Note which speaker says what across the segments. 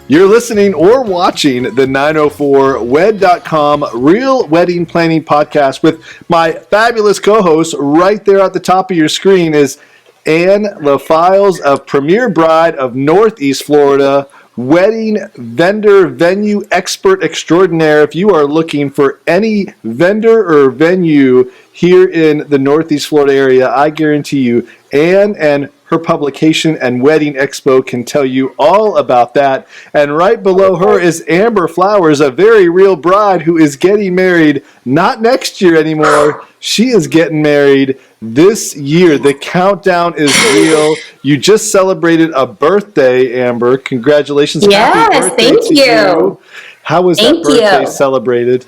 Speaker 1: You're listening or watching the 904wed.com Real Wedding Planning Podcast with my fabulous co-host. Right there at the top of your screen is Ann LaFiles of Premier Bride of Northeast Florida, wedding vendor venue expert extraordinaire. If you are looking for any vendor or venue here in the Northeast Florida area, I guarantee you Ann and her publication and Wedding Expo can tell you all about that. And right below her is Amber Flowers, a very real bride who is getting married not next year anymore. She is getting married this year. The countdown is real. You just celebrated a birthday, Amber. Congratulations.
Speaker 2: Yes, thank you.
Speaker 1: How was that birthday celebrated?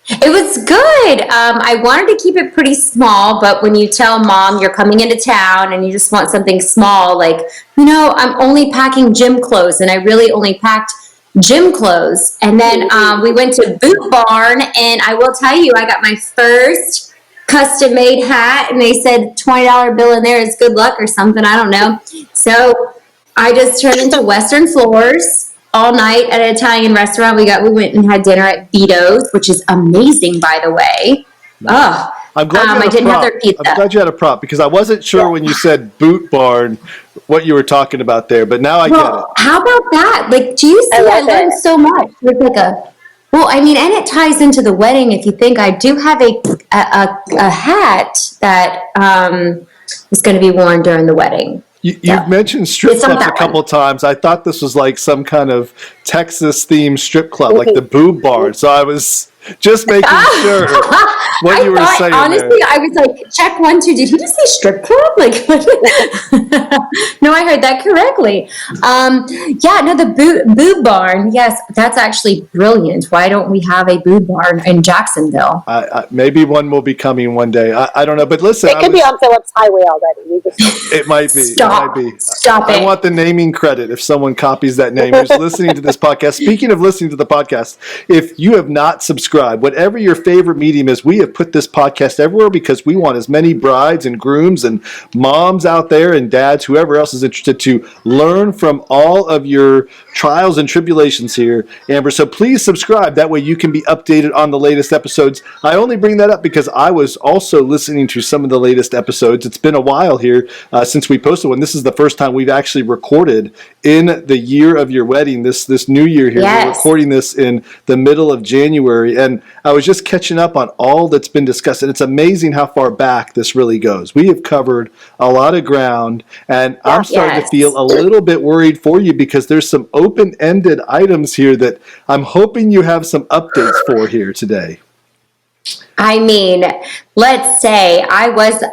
Speaker 2: It was good. I wanted to keep it pretty small, but when you tell mom you're coming into town and you just want something small, like, I'm only packing gym clothes, and I really only packed gym clothes. And then we went to Boot Barn, and I will tell you, I got my first custom-made hat, and they said $20 bill in there is good luck or something. I don't know. So I just turned into Western floors all night at an Italian restaurant. We went and had dinner at Vito's, which is amazing, by the way. Oh,
Speaker 1: I'm glad
Speaker 2: I didn't have their pizza.
Speaker 1: I'm glad you had a prop because I wasn't sure when you said Boot Barn what you were talking about there, but now I get it.
Speaker 2: How about that? Like, do you see? I learned so much. It's like and it ties into the wedding. If you think, I do have a hat that is going to be worn during the wedding.
Speaker 1: You've mentioned strip clubs a couple times. I thought this was like some kind of Texas-themed strip club, like the Boob Bar. So I was just making sure what you were saying.
Speaker 2: Honestly, I was like, check 1, 2. Did he just say strip club? Like, no, I heard that correctly. The Boob Barn. Yes, that's actually brilliant. Why don't we have a Boob Barn in Jacksonville?
Speaker 1: Maybe one will be coming one day. I don't know, but listen,
Speaker 3: it could be on Phillips Highway already.
Speaker 1: It might be.
Speaker 2: Stop it.
Speaker 1: I want the naming credit if someone copies that name who's listening to this podcast. Speaking of listening to the podcast, if you have not subscribed, whatever your favorite medium is, we have put this podcast everywhere because we want as many brides and grooms and moms out there and dads, whoever else is interested, to learn from all of your trials and tribulations here, Amber. So please subscribe. That way you can be updated on the latest episodes. I only bring that up because I was also listening to some of the latest episodes. It's been a while here since we posted one. This is the first time we've actually recorded in the year of your wedding, this new year here.
Speaker 2: Yes.
Speaker 1: We're recording this in the middle of January, and I was just catching up on all that's been discussed, and it's amazing how far back this really goes. We have covered a lot of ground, and I'm starting to feel a little bit worried for you because there's some open-ended items here that I'm hoping you have some updates for here today.
Speaker 2: I mean, let's say I was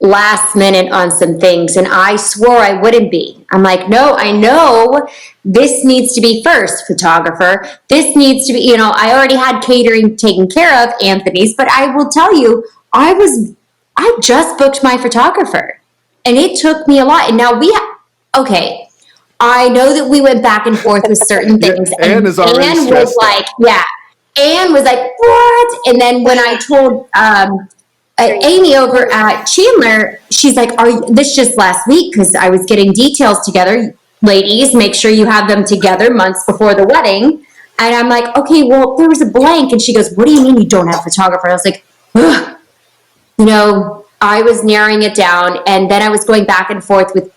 Speaker 2: last minute on some things and I swore I wouldn't be. I'm like, no, I know this needs to be first, photographer. This needs to be, I already had catering taken care of, Anthony's, but I will tell you, I just booked my photographer and it took me a lot. And now I know that we went back and forth with certain things.
Speaker 1: Ann is already
Speaker 2: Ann
Speaker 1: stressed
Speaker 2: was like, Ann was like, what? And then when I told Amy over at Chandler, she's like, this just last week because I was getting details together. Ladies, make sure you have them together months before the wedding. And I'm like, okay, well, there was a blank. And she goes, what do you mean you don't have a photographer? And I was like, ugh. I was narrowing it down. And then I was going back and forth with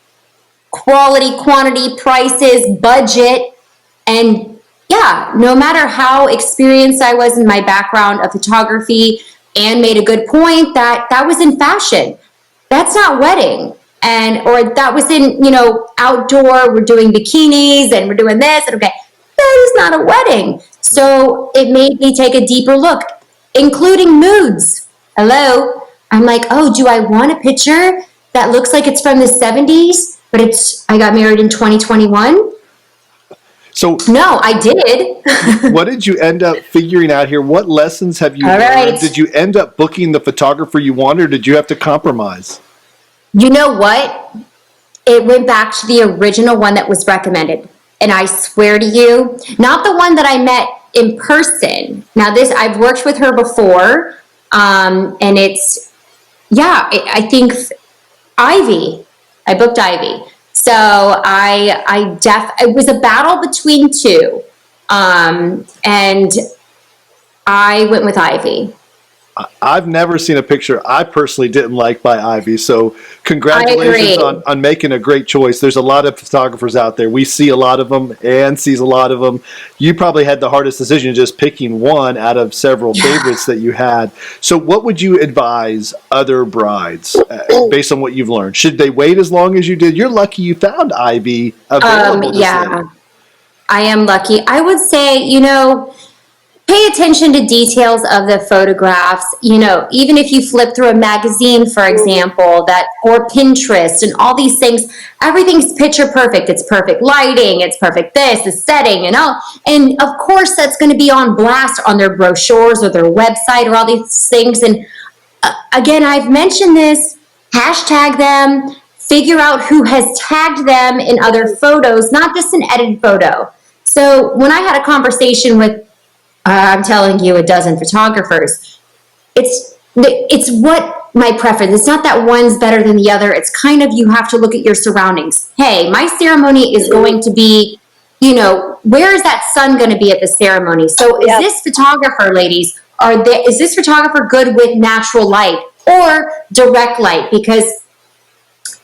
Speaker 2: quality, quantity, prices, budget. And no matter how experienced I was in my background of photography, Anne made a good point that was in fashion. That's not wedding. Or that was in, outdoor, we're doing bikinis and we're doing this. And that is not a wedding. So it made me take a deeper look, including moods. Hello. I'm like, do I want a picture that looks like it's from the 70s, but I got married in 2021?
Speaker 1: So
Speaker 2: no, I did.
Speaker 1: What did you end up figuring out here? What lessons have you learned? Right. Did you end up booking the photographer you wanted, or did you have to compromise?
Speaker 2: You know what? It went back to the original one that was recommended. And I swear to you, not the one that I met in person. Now I've worked with her before, and yeah, I think Ivy. I booked Ivy. So it was a battle between two. And I went with Ivy.
Speaker 1: I've never seen a picture I personally didn't like by Ivy. So congratulations on making a great choice. There's a lot of photographers out there. We see a lot of them. Ann sees a lot of them. You probably had the hardest decision just picking one out of several favorites that you had. So what would you advise other brides based on what you've learned? Should they wait as long as you did? You're lucky you found Ivy available.
Speaker 2: Yeah, I am lucky. I would say, pay attention to details of the photographs. Even if you flip through a magazine, for example, or Pinterest and all these things, everything's picture perfect. It's perfect lighting. It's perfect the setting and all. And of course, that's going to be on blast on their brochures or their website or all these things. And again, I've mentioned this, hashtag them, figure out who has tagged them in other photos, not just an edited photo. So when I had a conversation with I'm telling you, a dozen photographers. It's what my preference. It's not that one's better than the other. It's kind of, you have to look at your surroundings. Hey, my ceremony is going to be, where is that sun going to be at the ceremony? So is this photographer, ladies, is this photographer good with natural light or direct light? Because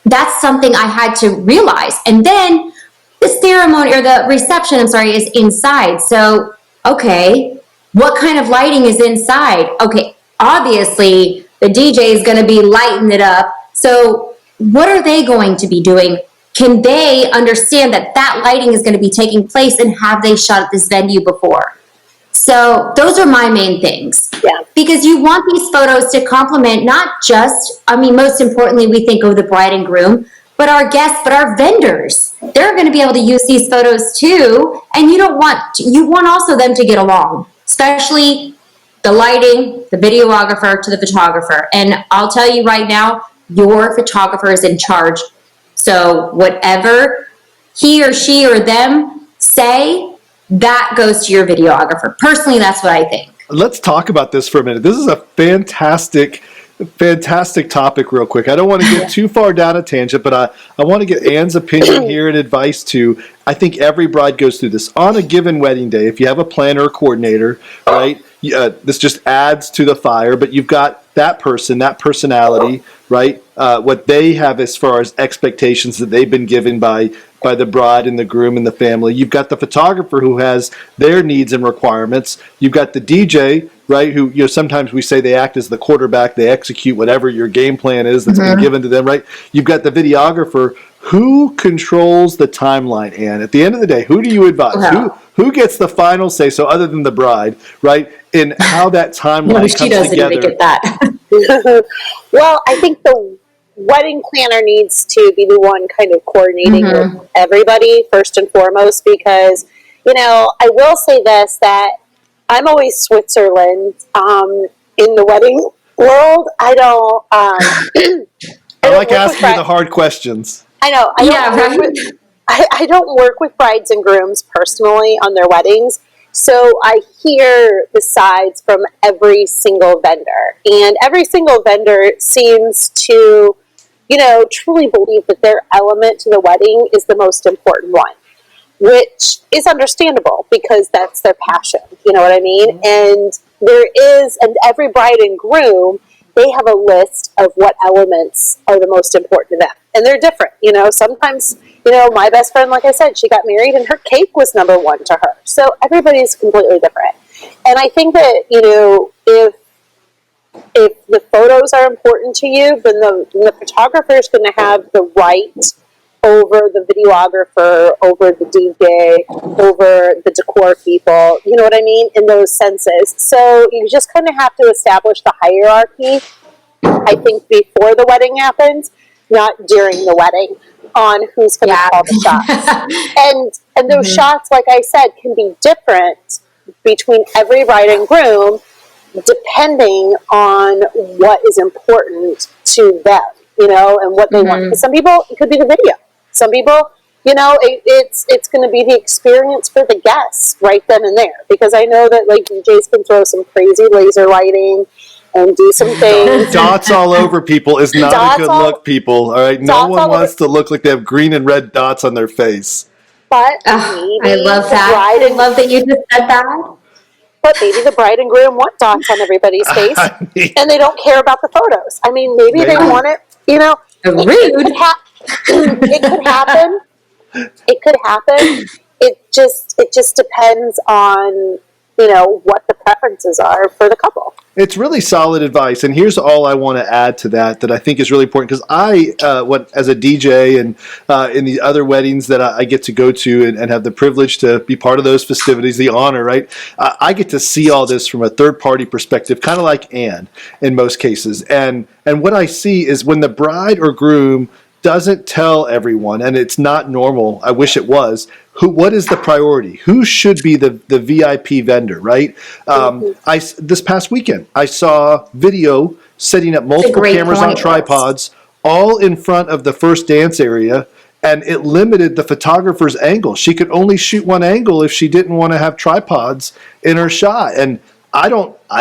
Speaker 2: that's something I had to realize. And then the ceremony or the reception, is inside. So okay, what kind of lighting is inside? Okay, obviously the DJ is going to be lighting it up. So what are they going to be doing? Can they understand that lighting is going to be taking place, and have they shot at this venue before? So those are my main things.
Speaker 3: Yeah.
Speaker 2: Because you want these photos to complement not just, most importantly, we think of the bride and groom, but our guests, but our vendors. They're going to be able to use these photos too, and you want also them to get along, especially the lighting, the videographer to the photographer. And I'll tell you right now, your photographer is in charge. So whatever he or she or them say, that goes to your videographer. Personally, that's what I think.
Speaker 1: Let's talk about this for a minute. This is a fantastic topic real quick. I don't want to get too far down a tangent, but I want to get Ann's opinion here and advice too. I think every bride goes through this. On a given wedding day, if you have a planner or coordinator, right, this just adds to the fire, but you've got that person, that personality, right, what they have as far as expectations that they've been given by the bride and the groom and the family. You've got the photographer who has their needs and requirements. You've got the DJ, right, who, sometimes we say they act as the quarterback. They execute whatever your game plan is that's been given to them, right? You've got the videographer. Who controls the timeline, Ann? At the end of the day, who do you advise?
Speaker 2: Wow.
Speaker 1: Who gets the final say, so other than the bride, right, in how that timeline comes together? She doesn't even
Speaker 2: get that.
Speaker 3: Well, I think the wedding planner needs to be the one kind of coordinating with everybody first and foremost, because, I will say this, that I'm always Switzerland in the wedding world. I don't
Speaker 1: I like asking you the hard questions.
Speaker 3: I know. I don't work with brides and grooms personally on their weddings, so I hear the sides from every single vendor, and every single vendor seems to, truly believe that their element to the wedding is the most important one, which is understandable because that's their passion. You know what I mean? And and every bride and groom, they have a list of what elements are the most important to them. And they're different. Sometimes, my best friend, like I said, she got married and her cake was number one to her. So everybody's completely different. And I think that, if the photos are important to you, then the photographer is going to have the right over the videographer, over the DJ, over the decor people, you know what I mean, in those senses. So you just kind of have to establish the hierarchy, I think, before the wedding happens, not during the wedding, on who's going to call the shots. And those shots, like I said, can be different between every bride and groom, depending on what is important to them, and what they want. Because some people, it could be the video. Some people, it's going to be the experience for the guests right then and there. Because I know that, like, DJs can throw some crazy laser lighting and do some things.
Speaker 1: Dots all over people is not
Speaker 3: Dots
Speaker 1: a good
Speaker 3: all-
Speaker 1: look, people. All right, no
Speaker 3: dots
Speaker 1: one
Speaker 3: all
Speaker 1: wants to look like they have green and red dots on their face.
Speaker 3: But
Speaker 2: Oh,
Speaker 3: maybe
Speaker 2: I love
Speaker 3: the
Speaker 2: that.
Speaker 3: bride
Speaker 2: I
Speaker 3: and
Speaker 2: love that you just said that.
Speaker 3: But maybe the bride and groom want dots on everybody's face,
Speaker 1: I mean,
Speaker 3: and they don't care about the photos. I mean, maybe they
Speaker 1: Maybe.
Speaker 3: want it. You know,
Speaker 2: Rude.
Speaker 3: it could happen. It could happen. It just depends on what the preferences are for the couple.
Speaker 1: it's really solid advice, and here's all I want to add to that I think is really important, because as a DJ and in the other weddings that I get to go to and have the privilege to be part of those festivities, the honor, right? I get to see all this from a third party perspective, kind of like Anne in most cases, and what I see is when the bride or groom doesn't tell everyone, and it's not normal. I wish it was. What is the priority? Who should be the VIP vendor, right? This past weekend, I saw video setting up multiple cameras on tripods, all in front of the first dance area, and it limited the photographer's angle. She could only shoot one angle if she didn't want to have tripods in her shot. And I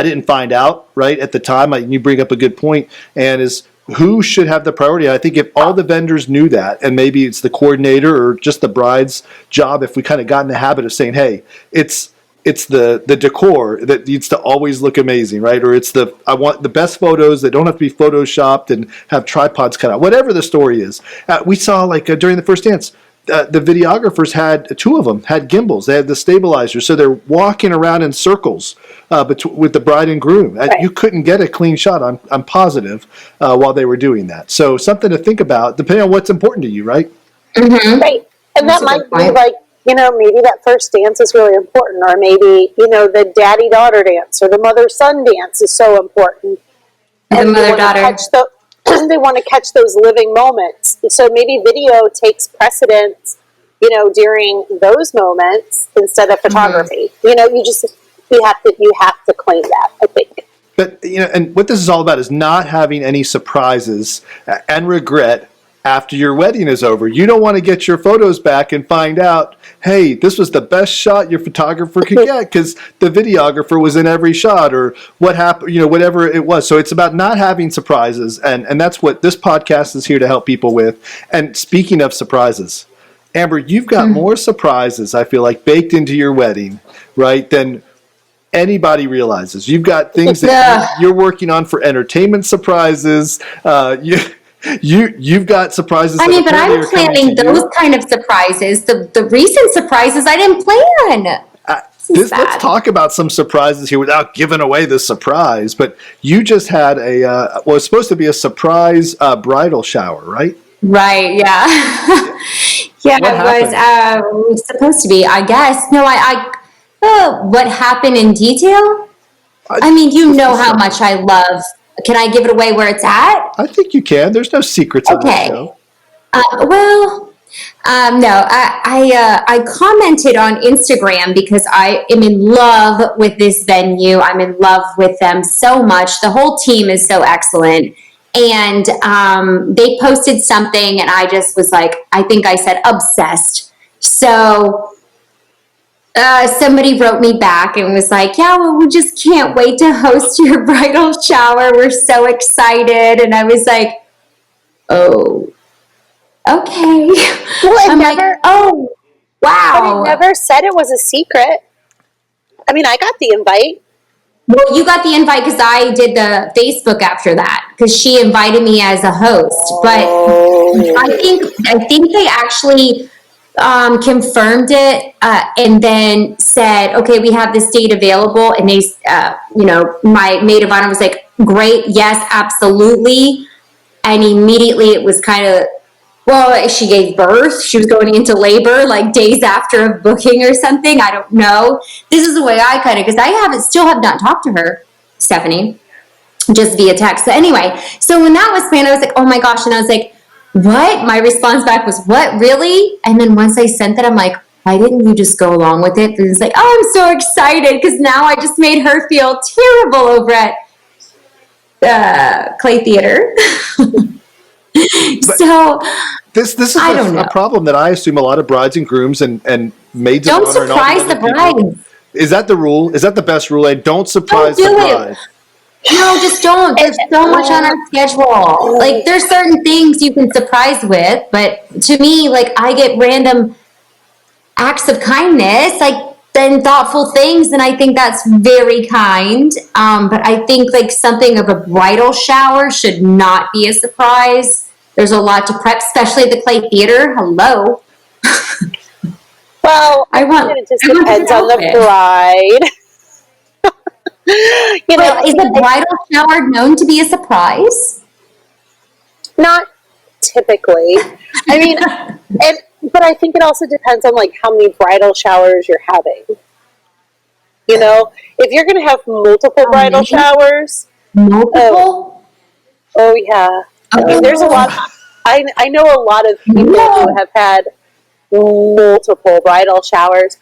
Speaker 1: didn't find out right at the time. You bring up a good point, and is who should have the priority. I think if all the vendors knew that, and maybe it's the coordinator or just the bride's job, if we kind of got in the habit of saying, hey, it's the decor that needs to always look amazing, right? Or I want the best photos that don't have to be photoshopped and have tripods cut out, whatever the story is. We saw during the first dance, the videographers two of them had gimbals. They had the stabilizers, so they're walking around in circles with the bride and groom. Right. You couldn't get a clean shot, I'm positive, while they were doing that. So something to think about, depending on what's important to you, right?
Speaker 3: Mm-hmm. Right, and
Speaker 2: That's
Speaker 3: that might be maybe that first dance is really important, or maybe the daddy-daughter dance or the mother-son dance is so important.
Speaker 2: And the mother-daughter.
Speaker 3: They want to catch those living moments. So maybe video takes precedence, during those moments instead of photography. Mm-hmm. You have to claim that, I think.
Speaker 1: But and what this is all about is not having any surprises and regret after your wedding is over. You don't want to get your photos back and find out, hey, this was the best shot your photographer could get because the videographer was in every shot, or what happened, whatever it was. So it's about not having surprises, and that's what this podcast is here to help people with. And speaking of surprises, Amber, you've got more surprises, I feel like, baked into your wedding, right, than anybody realizes. You've got things that you're working on for entertainment surprises. You've got surprises.
Speaker 2: I mean, but I'm planning those kind of surprises. The recent surprises I didn't plan.
Speaker 1: Let's talk about some surprises here without giving away the surprise. But you just had it's supposed to be a surprise bridal shower, right?
Speaker 2: Right. Yeah. Yeah, it was supposed to be. I guess. No, what happened in detail? I mean, how much I love. Can I give it away where it's at?
Speaker 1: I think you can. There's no secrets on the show.
Speaker 2: No. I commented on Instagram because I am in love with this venue. I'm in love with them so much. The whole team is so excellent. And they posted something, and I just was like, I think I said obsessed. So somebody wrote me back and was like, yeah, well, we just can't wait to host your bridal shower. We're so excited. And I was like, oh, okay.
Speaker 3: Well,
Speaker 2: oh, wow.
Speaker 3: But it never said it was a secret. I mean, I got the invite.
Speaker 2: Well, you got the invite because I did the Facebook after that, because she invited me as a host. But I think they actually confirmed it and then said, okay, we have this date available. And they, my maid of honor was like, great, yes, absolutely. And immediately it was kind of, she gave birth. She was going into labor like days after a booking or something. I don't know. This is the way I cut it, because I still have not talked to her, Stephanie, just via text. So anyway, so when that was planned, I was like, oh my gosh. And I was like, what? My response back was, what, really? And then once I sent that, I'm like, why didn't you just go along with it? And it's like, oh, I'm so excited because now I just made her feel terrible over at Clay Theater. So
Speaker 1: this is a problem that I assume a lot of brides and grooms and maids of honor.
Speaker 2: Don't surprise the brides.
Speaker 1: Is that the rule? Is that the best rule? And don't surprise the bride.
Speaker 2: No, just don't. There's so much on our schedule. Like, there's certain things you can surprise with, but to me, like, I get random acts of kindness, like, then thoughtful things, and I think that's very kind. But I think, like, something of a bridal shower should not be a surprise. There's a lot to prep, especially at the Clay Theater. Hello.
Speaker 3: Well,
Speaker 2: I want.
Speaker 3: it just
Speaker 2: I want
Speaker 3: depends
Speaker 2: an
Speaker 3: on the
Speaker 2: outfit.
Speaker 3: bride. You know,
Speaker 2: But is a bridal shower known to be a surprise?
Speaker 3: not typically. I mean, but I think it also depends on like how many bridal showers you're having. You know, if you're going to have multiple bridal
Speaker 2: many?
Speaker 3: showers,
Speaker 2: Multiple?
Speaker 3: oh yeah. I mean, there's a lot. I know a lot of people who have had multiple bridal showers,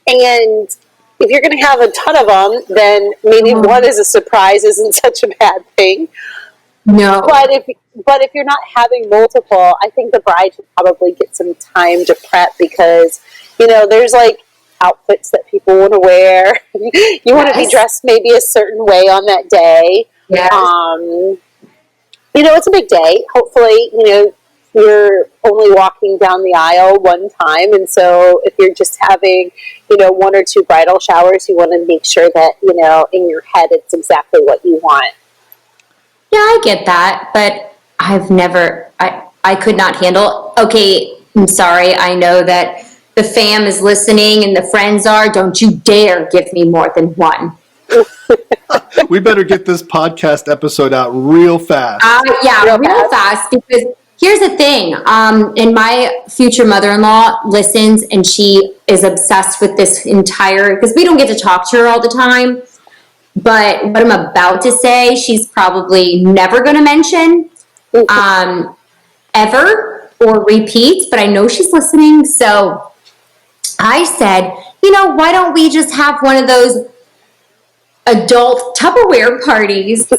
Speaker 3: and if you're going to have a ton of them, then maybe one is a surprise isn't such a bad thing.
Speaker 2: No.
Speaker 3: But if you're not having multiple, I think the bride should probably get some time to prep because, you know, there's like outfits that people want to wear. You want to be dressed maybe a certain way on that day.
Speaker 2: Yes.
Speaker 3: You know, it's a big day. Hopefully, you know, you're only walking down the aisle one time. And so if you're just having, you know, one or two bridal showers, you want to make sure that, you know, in your head, it's exactly what you want.
Speaker 2: Yeah, I get that, but I've never, I could not handle, okay, I'm sorry, I know that the fam is listening and the friends are, don't you dare give me more than one.
Speaker 1: We better get this podcast episode out real fast.
Speaker 2: Yeah, real fast, because here's the thing, and my future mother-in-law listens and she is obsessed with this entire, because we don't get to talk to her all the time, but what I'm about to say, she's probably never going to mention ever or repeat, but I know she's listening. So I said, you know, why don't we just have one of those adult Tupperware parties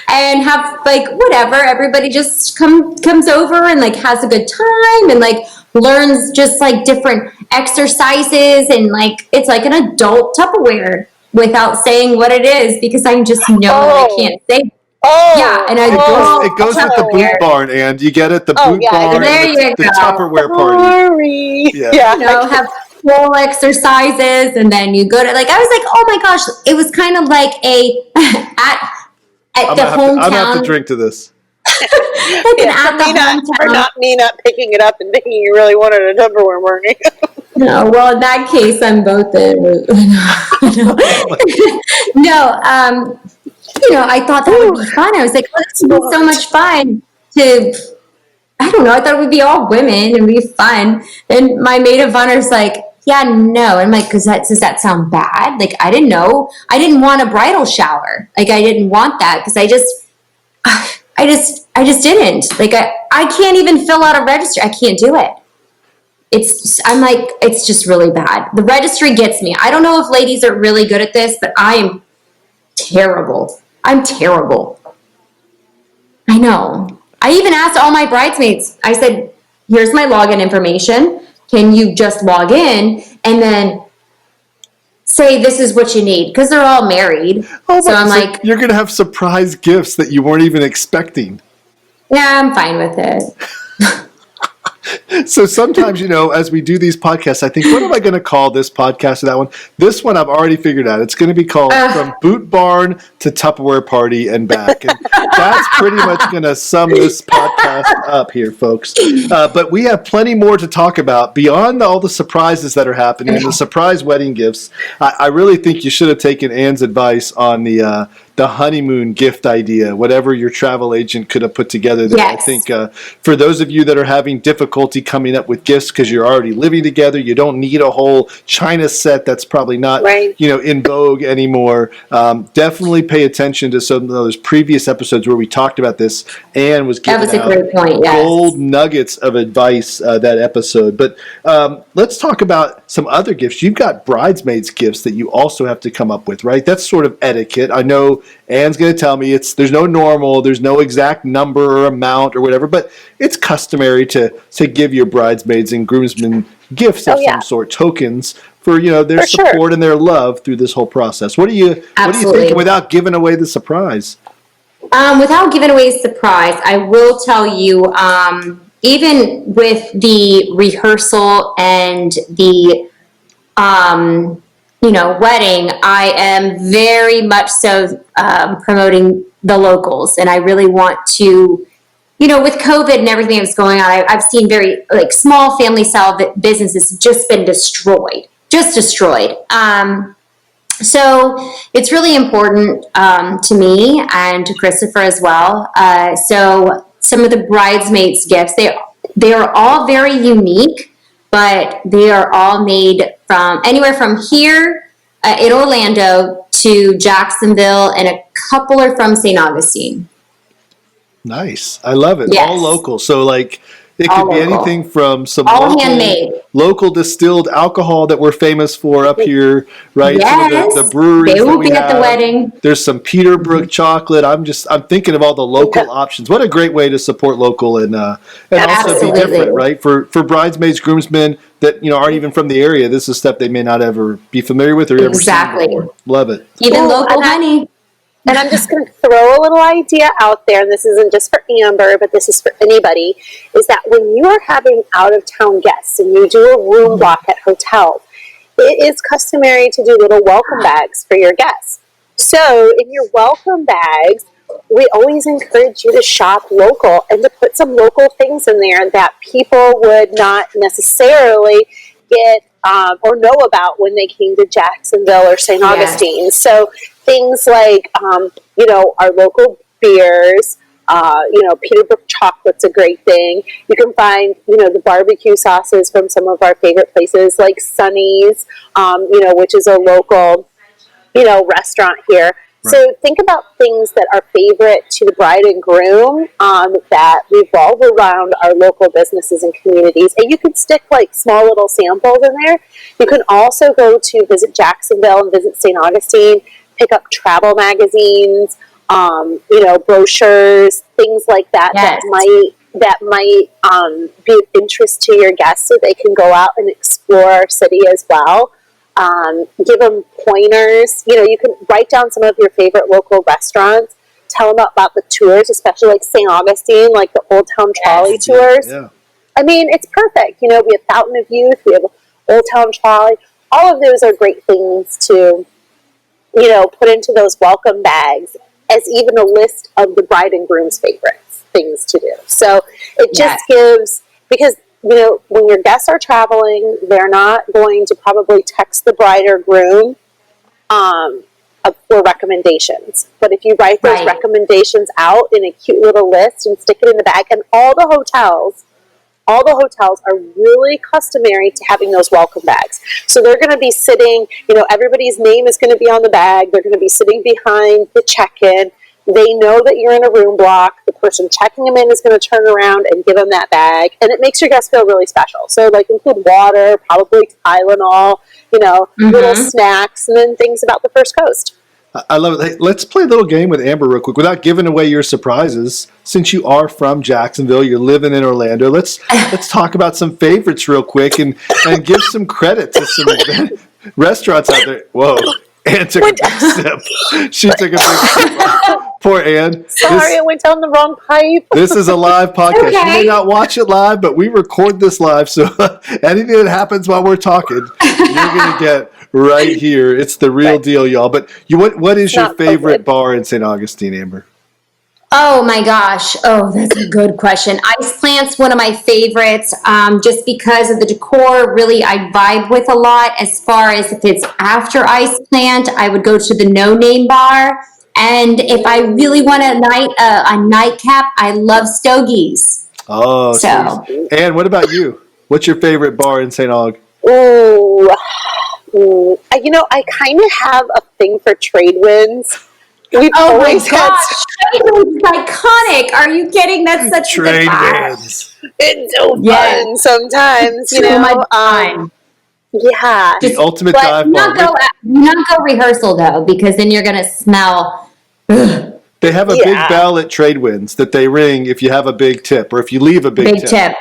Speaker 2: and have like whatever, everybody just comes over and like has a good time and like learns just like different exercises and like it's like an adult Tupperware without saying what it is because I just know I can't say. Yeah, and
Speaker 1: it goes with the boot barn, and you get it, the boot barn, and the Tupperware party.
Speaker 2: Yeah. You know, have full exercises, and then you go to like I was like, oh my gosh, it was kind of like a at the hometown.
Speaker 1: I'm gonna have to drink to this.
Speaker 3: Not picking it up and thinking you really wanted a Tupperware party.
Speaker 2: No, well, in that case, I'm both in. No, you know, I thought that would be fun. I was like, oh, this would be so much fun to, I don't know, I thought it would be all women and be fun. And my maid of honor's like, yeah, no. And I'm like, does that sound bad? Like, I didn't know. I didn't want a bridal shower. Like, I didn't want that because I just didn't. Like, I can't even fill out a registry. I can't do it. I'm like, it's just really bad. The registry gets me. I don't know if ladies are really good at this, but I am terrible. I'm terrible. I know. I even asked all my bridesmaids. I said, here's my login information. Can you just log in and then say this is what you need? Because they're all married. So I'm like,
Speaker 1: you're going to have surprise gifts that you weren't even expecting.
Speaker 2: Yeah, I'm fine with it.
Speaker 1: So sometimes, you know, as we do these podcasts, I think, what am I going to call this podcast or that one? This one I've already figured out. It's going to be called From Boot Barn to Tupperware Party and Back. And that's pretty much going to sum this podcast up here, folks. But we have plenty more to talk about beyond all the surprises that are happening and the surprise wedding gifts. I really think you should have taken Anne's advice on the honeymoon gift idea, whatever your travel agent could have put together there. Yes. I think for those of you that are having difficulty coming up with gifts because you're already living together, you don't need a whole China set that's probably not in vogue anymore. Definitely pay attention to some of those previous episodes where we talked about this. Anne was giving
Speaker 2: a great point. Yes.
Speaker 1: Gold nuggets of advice that episode. But let's talk about some other gifts. You've got bridesmaids gifts that you also have to come up with, right? That's sort of etiquette. I know Anne's going to tell me there's no normal, there's no exact number or amount or whatever, but it's customary to give your bridesmaids and groomsmen gifts of some sort, tokens. for their
Speaker 3: For sure.
Speaker 1: support and their love through this whole process. What are you thinking without giving away the surprise?
Speaker 2: Without giving away a surprise, I will tell you, even with the rehearsal and the wedding, I am very much so promoting the locals, and I really want to, with COVID and everything that's going on, I've seen very small family style businesses just been destroyed. So it's really important to me and to Christopher as well. So some of the bridesmaids gifts, they are all very unique, but they are all made from anywhere from here in Orlando to Jacksonville, and a couple are from St. Augustine.
Speaker 1: Nice. I love it.
Speaker 2: Yes.
Speaker 1: All local. So it could be anything from some
Speaker 2: handmade.
Speaker 1: local distilled alcohol that we're famous for up here, right?
Speaker 2: Yes.
Speaker 1: Some of the breweries
Speaker 2: they will
Speaker 1: that we
Speaker 2: be at
Speaker 1: have.
Speaker 2: the wedding.
Speaker 1: There's some Peterbrook chocolate. I'm thinking of all the local options. What a great way to support local and also be different, right? For bridesmaids, groomsmen that aren't even from the area, this is stuff they may not ever be familiar with or ever seen before. Love it.
Speaker 2: Even local honey.
Speaker 3: And I'm just going to throw a little idea out there, and this isn't just for Amber, but this is for anybody, is that when you are having out-of-town guests and you do a room block at hotels, it is customary to do little welcome bags for your guests. So in your welcome bags, we always encourage you to shop local and to put some local things in there that people would not necessarily get or know about when they came to Jacksonville or St. Augustine. So things like, our local beers, Peterbrook chocolate's a great thing. You can find, the barbecue sauces from some of our favorite places like Sonny's, which is a local, restaurant here. Right. So think about things that are favorite to the bride and groom that revolve around our local businesses and communities. And you can stick small little samples in there. You can also go to visit Jacksonville and visit St. Augustine, pick up travel magazines, brochures, things like that.
Speaker 2: Yes.
Speaker 3: that might be of interest to your guests so they can go out and explore our city as well. Give them pointers. You can write down some of your favorite local restaurants. Tell them about the tours, especially St. Augustine, the Old Town Trolley tours.
Speaker 1: Yeah.
Speaker 3: I mean, it's perfect. We have Fountain of Youth, we have Old Town Trolley. All of those are great things to, put into those welcome bags as even a list of the bride and groom's favorites, things to do. So it just gives, because when your guests are traveling, they're not going to probably text the bride or groom for recommendations. But if you write those recommendations out in a cute little list and stick it in the bag, and all the hotels are really customary to having those welcome bags. So they're going to be sitting, everybody's name is going to be on the bag. They're going to be sitting behind the check-in. They know that you're in a room block. The person checking them in is going to turn around and give them that bag. And it makes your guests feel really special. So include water, probably Tylenol, little snacks, and then things about the First Coast.
Speaker 1: I love it. Hey, let's play a little game with Amber real quick without giving away your surprises. Since you are from Jacksonville, you're living in Orlando. Let's talk about some favorites real quick and give some credit to some restaurants out there. Whoa. Ann took a big sip. She took a big sip. Poor Ann.
Speaker 3: Sorry, I went down the wrong pipe.
Speaker 1: This is a live podcast. Okay. You may not watch it live, but we record this live. So anything that happens while we're talking, you're going to get right here. It's the real deal, y'all. But what is your favorite bar in St. Augustine, Amber?
Speaker 2: Oh my gosh. Oh, that's a good question. Ice Plant's one of my favorites, just because of the decor. Really, I vibe with a lot. As far as if it's after Ice Plant, I would go to the No Name Bar. And if I really want a nightcap, I love Stogie's.
Speaker 1: Oh, so. And what about you? What's your favorite bar in St. Aug?
Speaker 3: Ooh. I kind of have a thing for trade winds. We've always had
Speaker 2: trade winds iconic. Are you kidding? That's such
Speaker 1: trade winds.
Speaker 3: It's so fun sometimes, Yeah.
Speaker 1: The ultimate dive bar.
Speaker 2: Not go rehearsal though, because then you're gonna smell.
Speaker 1: They have a big bell at Trade Winds that they ring if you have a big tip or if you leave a big tip.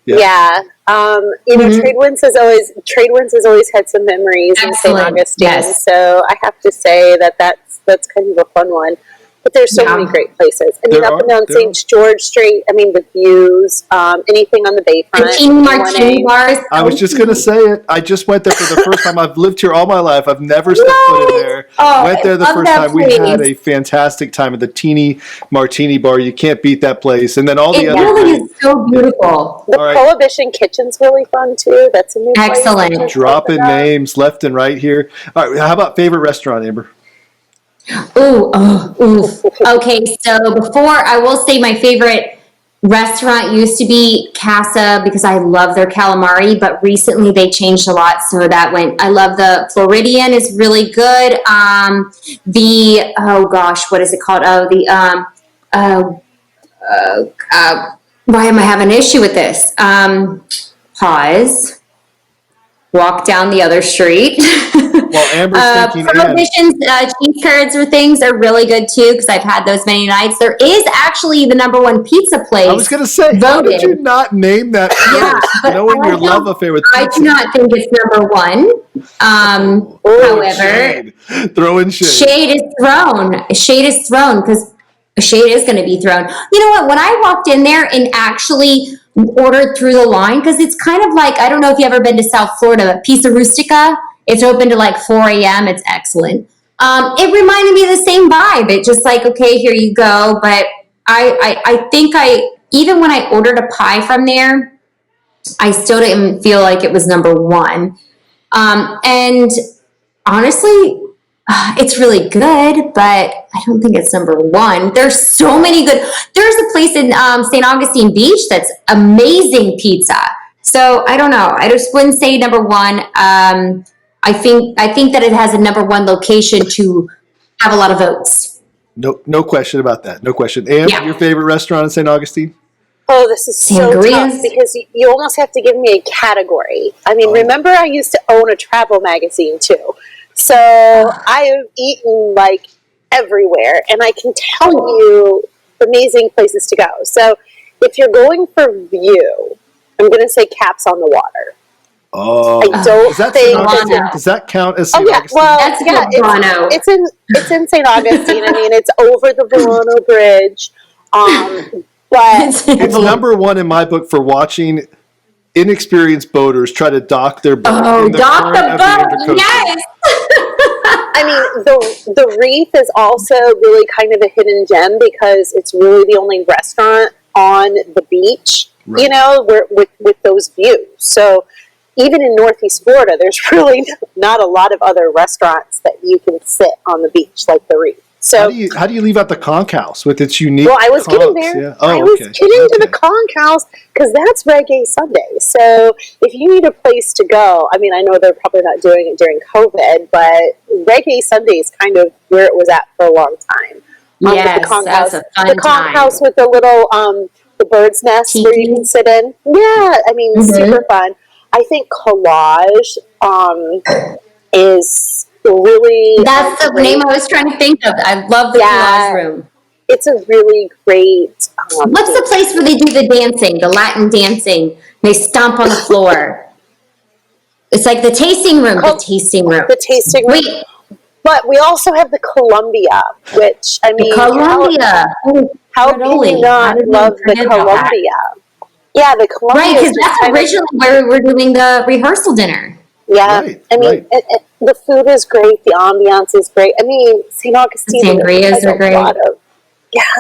Speaker 3: Yeah. Trade Winds has always had some memories in St.
Speaker 2: Excellent.
Speaker 3: Augustine.
Speaker 2: Yes.
Speaker 3: So I have to say that's kind of a fun one. But there's so many great places. I mean, up and down St. George Street, I mean, the views, anything on the bayfront.
Speaker 2: The teeny martini bars.
Speaker 1: I was just going to say it. I just went there for the first time. I've lived here all my life. I've never stepped foot in there. Went there the first time. We had a fantastic time at the teeny martini bar. You can't beat that place. And then all the other.
Speaker 2: It really is so beautiful.
Speaker 3: The Prohibition Kitchen's really fun, too. That's a new place.
Speaker 2: Excellent.
Speaker 1: Dropping names left and right here. All right. How about favorite restaurant, Amber?
Speaker 2: Ooh. Okay, so before, I will say my favorite restaurant used to be Casa because I love their calamari, but recently they changed a lot, so I love the Floridian is really good. What is it called? Why am I having an issue with this? Pause. Walk down the other street.
Speaker 1: Well, Amber's thinking
Speaker 2: Prohibition's cheese curds or things are really good too because I've had those many nights. There is actually the number one pizza place.
Speaker 1: I was going to say, how did you not name that first? Knowing your love affair with pizza.
Speaker 2: I do not think it's number one. However,
Speaker 1: throwing shade.
Speaker 2: Shade is thrown because shade is going to be thrown. You know what? When I walked in there and actually ordered through the line, because it's kind of like, I don't know if you've ever been to South Florida, but Pizza Rustica, it's open to like 4 a.m. It's excellent. It reminded me of the same vibe. It's just like, okay, here you go. But I think even when I ordered a pie from there, I still didn't feel like it was number one. And honestly, it's really good, but I don't think it's number one. There's so many good. There's a place in St. Augustine Beach that's amazing pizza. So I don't know. I just wouldn't say number one. I think that it has a number one location to have a lot of votes.
Speaker 1: No question about that. No question. And your favorite restaurant in St. Augustine?
Speaker 3: Oh, this is so tough because you almost have to give me a category. I mean, remember I used to own a travel magazine too. So I have eaten like everywhere, and I can tell you amazing places to go. So if you're going for view, I'm going to say Caps on the Water.
Speaker 1: Oh,
Speaker 3: I don't think
Speaker 1: does that count as St.
Speaker 3: Augustine? Well, it's in St. Augustine. I mean, it's over the Volano Bridge. But
Speaker 1: it's number one in my book for watching inexperienced boaters try to dock their boat.
Speaker 2: Dock the boat, yes.
Speaker 3: I mean, the Reef is also really kind of a hidden gem because it's really the only restaurant on the beach, you know, with those views. So even in Northeast Florida, there's really not a lot of other restaurants that you can sit on the beach like the Reef. So
Speaker 1: how do you leave out the Conch House with its unique?
Speaker 3: Well, I was getting there.
Speaker 1: Yeah.
Speaker 3: I was getting to the Conch House because that's Reggae Sunday. So if you need a place to go, I mean, I know they're probably not doing it during COVID, but Reggae Sunday is kind of where it was at for a long time.
Speaker 2: Yes,
Speaker 3: the Conch
Speaker 2: that's
Speaker 3: House.
Speaker 2: a fun
Speaker 3: The Conch House with the little the bird's nest where you can sit in. Yeah, I mean, super fun. I think Collage is really...
Speaker 2: That's the name I was trying to think of. I love the Collage Room.
Speaker 3: It's a really great...
Speaker 2: What's the place where they do the dancing, the Latin dancing? They stomp on the floor. It's like the tasting room. The tasting room.
Speaker 3: The tasting room. But we also have the Columbia, which, I mean...
Speaker 2: Columbia.
Speaker 3: How can you not love the Columbia? Yeah, the Columbia.
Speaker 2: Right, because that's originally where we were doing the rehearsal dinner.
Speaker 3: Yeah, I mean, the food is great. The ambiance is great. I mean, St. Augustine
Speaker 2: sangrias are great.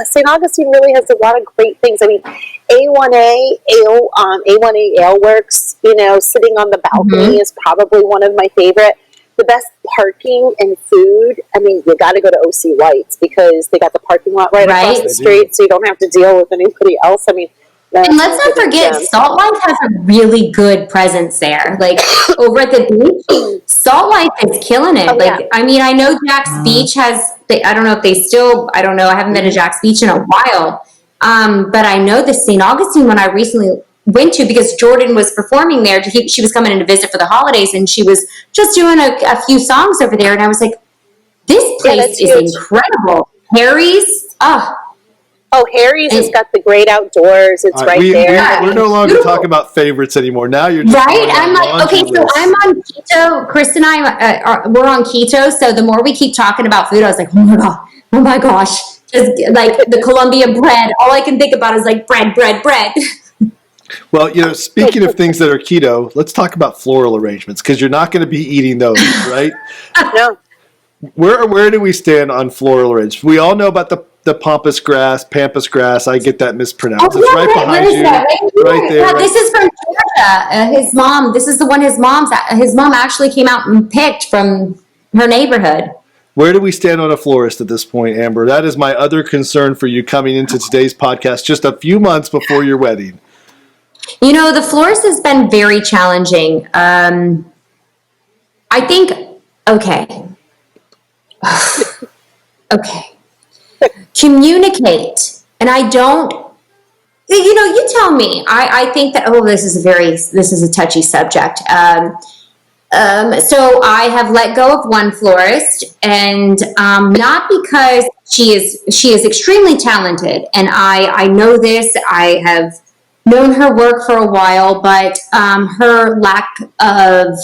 Speaker 3: St. Augustine really has a lot of great things. I mean, A1A Ale Works, you know, sitting on the balcony is probably one of my favorite. The best parking and food, I mean, you got to go to OC White's because they got the parking lot right across the street, so you don't have to deal with anybody else. I mean,
Speaker 2: and let's not forget, Salt Life has a really good presence there. Like, over at the beach, Salt Life is killing it. I mean, I know Jack's Beach has, I don't know if they still, I don't know, I haven't been to Jack's Beach in a while. But I know the St. Augustine one I recently went to because Jordan was performing there. She was coming in to visit for the holidays, and she was just doing a few songs over there. And I was like, this place is incredible. Harry's,
Speaker 3: Oh, Harry's has got the great outdoors. It's right there.
Speaker 1: We're no longer talking about favorites anymore. Now you're just
Speaker 2: right. I'm like, okay, so I'm on keto. Chris and I, we're on keto. So the more we keep talking about food, I was like, oh my god, oh my gosh, just like the Columbia bread. All I can think about is like bread.
Speaker 1: Well, speaking of things that are keto, let's talk about floral arrangements because you're not going to be eating those, right?
Speaker 3: No.
Speaker 1: Where do we stand on floral arrangements? We all know about the pampas grass. I get that mispronounced.
Speaker 2: Oh,
Speaker 1: it's
Speaker 2: yeah,
Speaker 1: right behind you, right there.
Speaker 2: Yeah, this is from Georgia. His mom. This is the one his mom actually came out and picked from her neighborhood.
Speaker 1: Where do we stand on a florist at this point, Amber? That is my other concern for you coming into today's podcast just a few months before your wedding.
Speaker 2: The florist has been very challenging. I think, okay. Communicate. And I don't, you tell me. I think that, this is a touchy subject. So I have let go of one florist, and not because she is extremely talented, and I know this. I have known her work for a while, but her lack of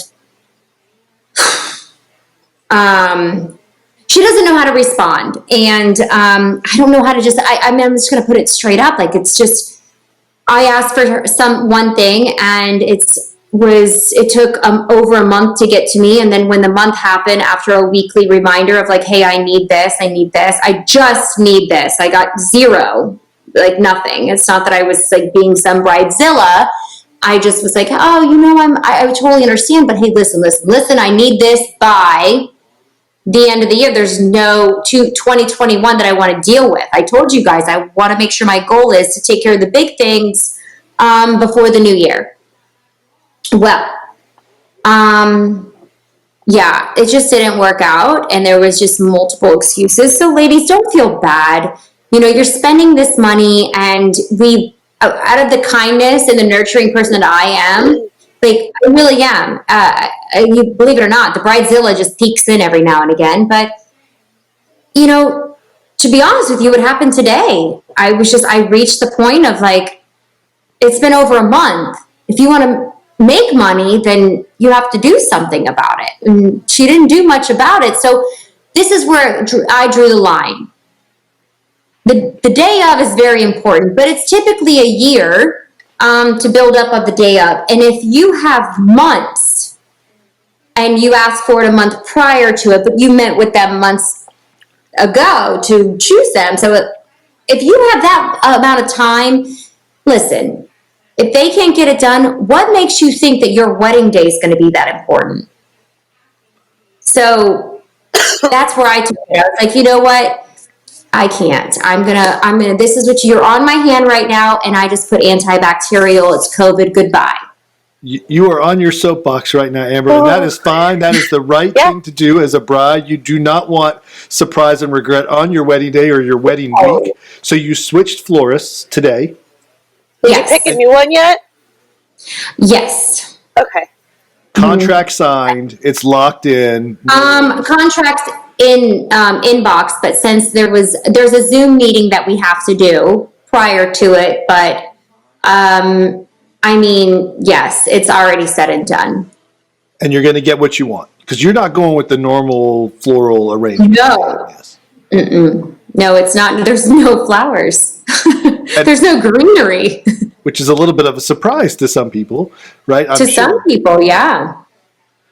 Speaker 2: she doesn't know how to respond, and I don't know how to I'm just going to put it straight up. Like, it's just, I asked for one thing, and it took over a month to get to me, and then when the month happened, after a weekly reminder of like, hey, I need this, I just need this, I got zero. Like, nothing. It's not that I was like being some bridezilla. I just was like, oh, I totally understand, but hey, listen, I need this by the end of the year. There's no 2021 that I want to deal with. I told you guys, I want to make sure my goal is to take care of the big things before the new year. Well, yeah, it just didn't work out, and there was just multiple excuses. So ladies, don't feel bad. You're spending this money, and out of the kindness and the nurturing person that I am, like, I really am. You believe it or not, the bridezilla just peeks in every now and again. But, to be honest with you, what happened today, I reached the point of like, it's been over a month. If you want to make money, then you have to do something about it. And she didn't do much about it. So this is where I drew the line. The day of is very important, but it's typically a year to build up of the day of. And if you have months and you ask for it a month prior to it, but you met with them months ago to choose them. So if you have that amount of time, listen, if they can't get it done, what makes you think that your wedding day is going to be that important? So that's where I took it. I was like, you know what? I can't. I'm gonna, this is what you're on my hand right now. And I just put antibacterial. It's COVID. Goodbye.
Speaker 1: You are on your soapbox right now, Amber, and that is fine. That is the right thing to do as a bride. You do not want surprise and regret on your wedding day or your wedding week. So you switched florists today.
Speaker 3: Did you pick a new one yet?
Speaker 2: Yes.
Speaker 3: Okay.
Speaker 1: Contract signed. It's locked in.
Speaker 2: Contracts in inbox, but since there's a Zoom meeting that we have to do prior to it, but yes, it's already said and done.
Speaker 1: And you're going to get what you want because you're not going with the normal floral arrangement.
Speaker 2: No. No, it's not. There's no flowers. There's no greenery.
Speaker 1: Which is a little bit of a surprise to some people, right?
Speaker 2: Some people, yeah.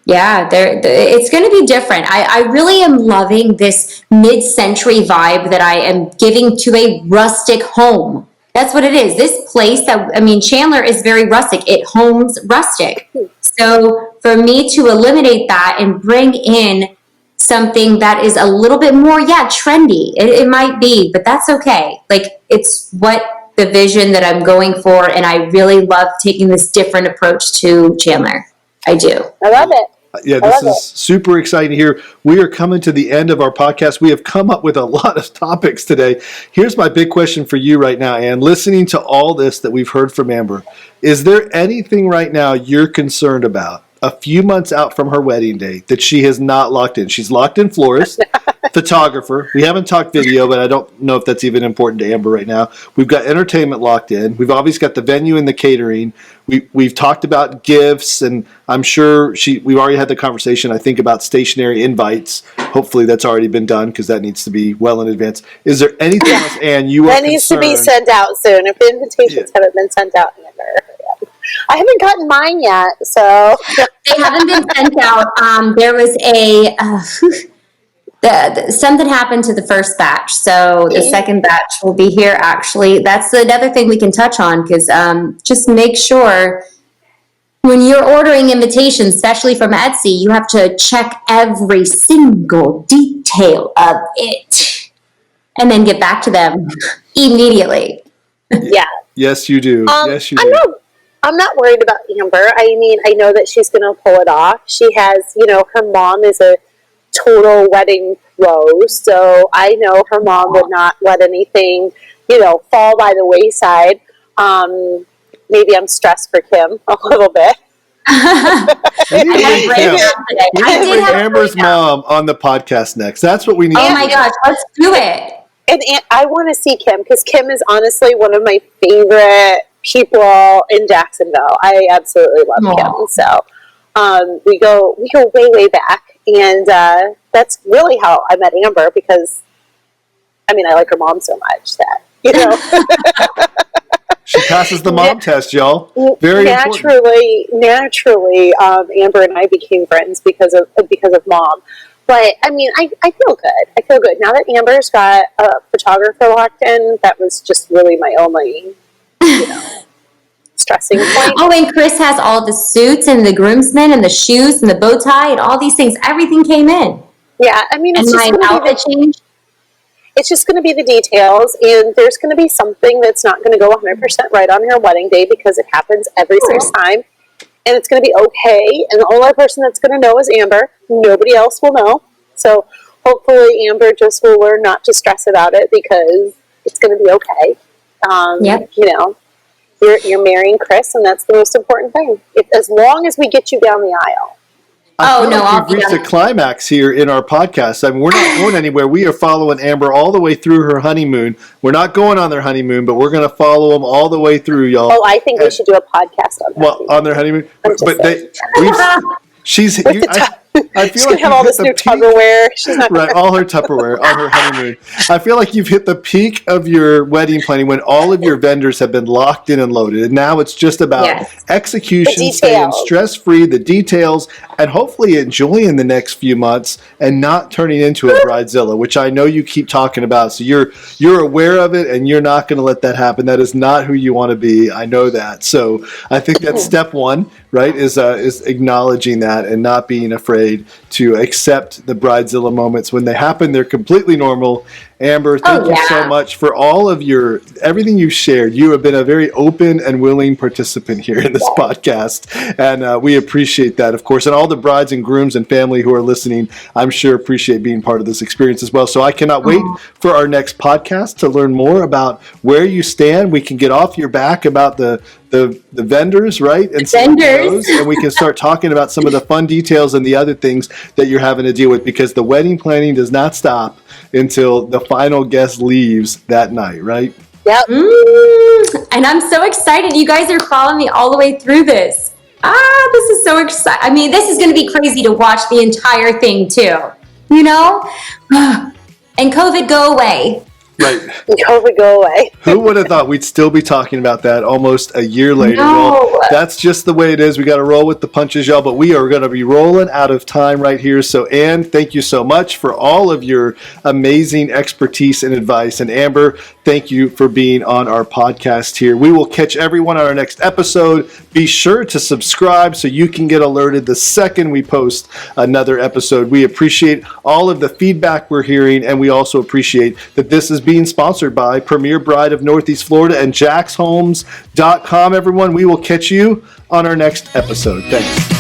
Speaker 2: Yeah, it's going to be different. I really am loving this mid-century vibe that I am giving to a rustic home. That's what it is. This place Chandler is very rustic. It homes rustic. So for me to eliminate that and bring in something that is a little bit more, trendy. It might be, but that's okay. Like, it's what the vision that I'm going for, and I really love taking this different approach to Chandler. I do.
Speaker 3: I love it.
Speaker 1: Yeah, this is super exciting to hear. We are coming to the end of our podcast. We have come up with a lot of topics today. Here's my big question for you right now, Ann. Listening to all this that we've heard from Amber, is there anything right now you're concerned about a few months out from her wedding date that she has not locked in? She's locked in florist, photographer. We haven't talked video, but I don't know if that's even important to Amber right now. We've got entertainment locked in. We've obviously got the venue and the catering. We've talked about gifts, and I'm sure we've already had the conversation, I think, about stationary invites. Hopefully that's already been done because that needs to be well in advance. Is there anything else, Ann, you are
Speaker 3: That needs to be sent out soon. If the invitations haven't been sent out, I haven't gotten mine yet, so.
Speaker 2: They haven't been sent out. There was something happened to the first batch, so the second batch will be here. Actually, that's another thing we can touch on because just make sure when you're ordering invitations, especially from Etsy, you have to check every single detail of it and then get back to them immediately.
Speaker 3: Yeah.
Speaker 1: Yes, you do. Yes, you do.
Speaker 3: I'm not worried about Amber. I mean, I know that she's going to pull it off. She has, her mom is a total wedding pro, so I know her mom would not let anything, fall by the wayside. Maybe I'm stressed for Kim a little bit.
Speaker 1: We need to bring Amber's mom on the podcast next. That's what we need.
Speaker 2: Oh my gosh, let's do it.
Speaker 3: And I want to see Kim because Kim is honestly one of my favorite people in Jacksonville. I absolutely love Kim. So we go way back, and that's really how I met Amber because I like her mom so much that
Speaker 1: she passes the mom test, y'all. Very
Speaker 3: naturally, Amber and I became friends because of mom. But I feel good. I feel good now that Amber's got a photographer locked in. That was just really my only, stressing point.
Speaker 2: Oh, and Chris has all the suits and the groomsmen and the shoes and the bow tie and all these things. Everything came in.
Speaker 3: Yeah, it's
Speaker 2: and my outfit change.
Speaker 3: It's just going to be the details, and there's going to be something that's not going to go 100% right on her wedding day because it happens every single time. And it's going to be okay. And the only person that's going to know is Amber. Nobody else will know. So hopefully Amber just will learn not to stress about it because it's going to be okay. You're marrying Chris, and that's the most important thing. As long as we get you down the aisle.
Speaker 1: We've reached a climax here in our podcast. We're not going anywhere. We are following Amber all the way through her honeymoon. We're not going on their honeymoon, but we're going to follow them all the way through, y'all.
Speaker 3: Oh, I think we should do a podcast on that.
Speaker 1: Well, on their honeymoon. I feel like
Speaker 3: have all this new Tupperware. She's not
Speaker 1: right, all her Tupperware on her honeymoon. I feel like you've hit the peak of your wedding planning when all of your vendors have been locked in and loaded. And now it's just about execution, staying stress-free, the details, and hopefully enjoying the next few months and not turning into a bridezilla, which I know you keep talking about. So you're aware of it and you're not going to let that happen. That is not who you want to be. I know that. So I think that's step one, right, is acknowledging that and not being afraid to accept the bridezilla moments when they happen. They're completely normal. Amber, thank you so much for all of everything you've shared. You have been a very open and willing participant here in this podcast, and we appreciate that, of course. And all the brides and grooms and family who are listening, I'm sure appreciate being part of this experience as well. So I cannot wait for our next podcast to learn more about where you stand. We can get off your back about the vendors, right? And vendors. And we can start talking about some of the fun details and the other things that you're having to deal with, because the wedding planning does not stop until the final guest leaves that night, right?
Speaker 3: Yep.
Speaker 2: And I'm so excited. You guys are following me all the way through this. This is so exciting. This is going to be crazy to watch the entire thing too. And COVID go away.
Speaker 1: Right.
Speaker 3: COVID go away.
Speaker 1: Who would have thought we'd still be talking about that almost a year later?
Speaker 2: No.
Speaker 1: Well, that's just the way it is. We got to roll with the punches, y'all, but we are going to be rolling out of time right here. So, Ann, thank you so much for all of your amazing expertise and advice. And Amber, thank you for being on our podcast here. We will catch everyone on our next episode. Be sure to subscribe so you can get alerted the second we post another episode. We appreciate all of the feedback we're hearing, and we also appreciate that this is being sponsored by Premier Bride of Northeast Florida and JaxHomes.com. Everyone, we will catch you on our next episode. Thanks.